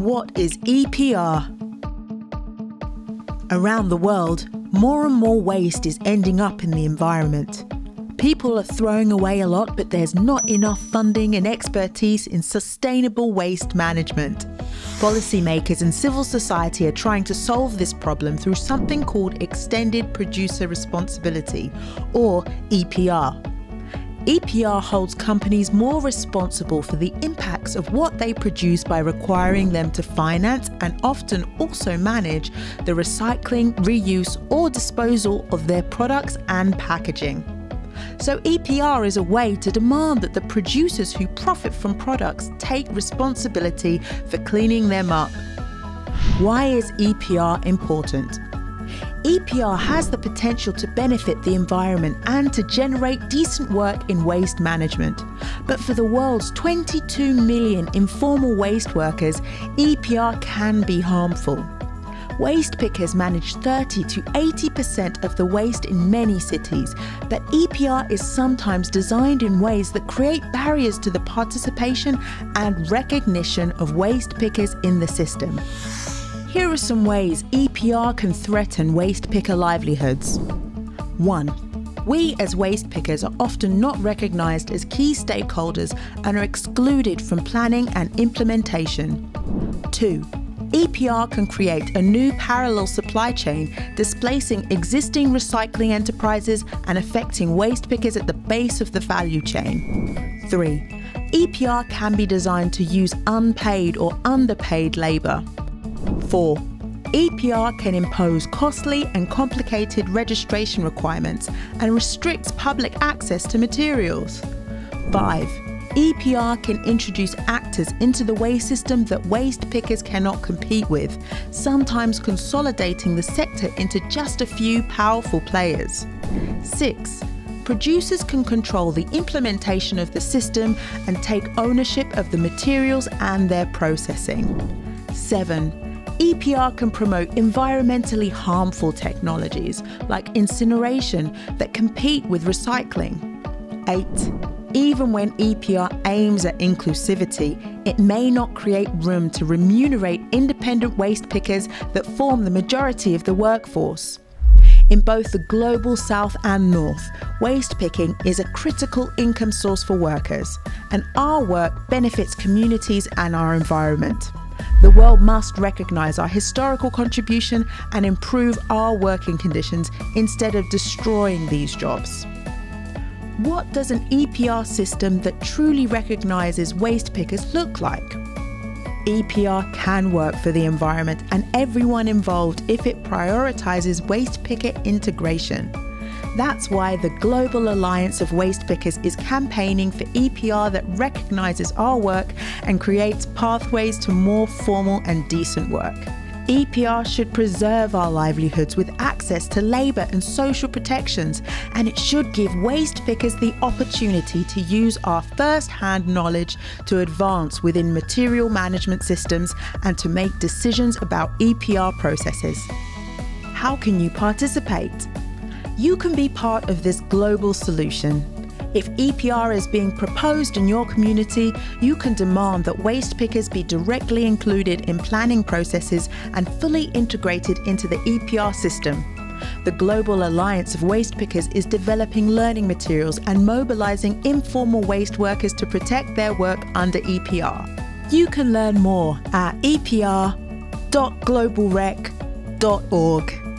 What is EPR? Around the world, more and more waste is ending up in the environment. People are throwing away a lot, but there's not enough funding and expertise in sustainable waste management. Policymakers and civil society are trying to solve this problem through something called Extended Producer Responsibility, or EPR. EPR holds companies more responsible for the impacts of what they produce by requiring them to finance and often also manage the recycling, reuse, or disposal of their products and packaging. So EPR is a way to demand that the producers who profit from products take responsibility for cleaning them up. Why is EPR important? EPR has the potential to benefit the environment and to generate decent work in waste management. But for the world's 22 million informal waste workers, EPR can be harmful. Waste pickers manage 30 to 80% of the waste in many cities, but EPR is sometimes designed in ways that create barriers to the participation and recognition of waste pickers in the system. Here are some ways EPR can threaten waste picker livelihoods. 1. We as waste pickers are often not recognised as key stakeholders and are excluded from planning and implementation. 2. EPR can create a new parallel supply chain, displacing existing recycling enterprises and affecting waste pickers at the base of the value chain. 3. EPR can be designed to use unpaid or underpaid labour. 4. EPR can impose costly and complicated registration requirements and restricts public access to materials. 5. EPR can introduce actors into the waste system that waste pickers cannot compete with, sometimes consolidating the sector into just a few powerful players. 6. Producers can control the implementation of the system and take ownership of the materials and their processing. 7. EPR can promote environmentally harmful technologies like incineration that compete with recycling. 8. Even when EPR aims at inclusivity, it may not create room to remunerate independent waste pickers that form the majority of the workforce. In both the global south and north, waste picking is a critical income source for workers, and our work benefits communities and our environment. The world must recognise our historical contribution and improve our working conditions instead of destroying these jobs. What does an EPR system that truly recognises waste pickers look like? EPR can work for the environment and everyone involved if it prioritises waste picker integration. That's why the Global Alliance of Waste Pickers is campaigning for EPR that recognises our work and creates pathways to more formal and decent work. EPR should preserve our livelihoods with access to labour and social protections, and it should give waste pickers the opportunity to use our first-hand knowledge to advance within material management systems and to make decisions about EPR processes. How can you participate? You can be part of this global solution. If EPR is being proposed in your community, you can demand that waste pickers be directly included in planning processes and fully integrated into the EPR system. The Global Alliance of Waste Pickers is developing learning materials and mobilising informal waste workers to protect their work under EPR. You can learn more at epr.globalrec.org.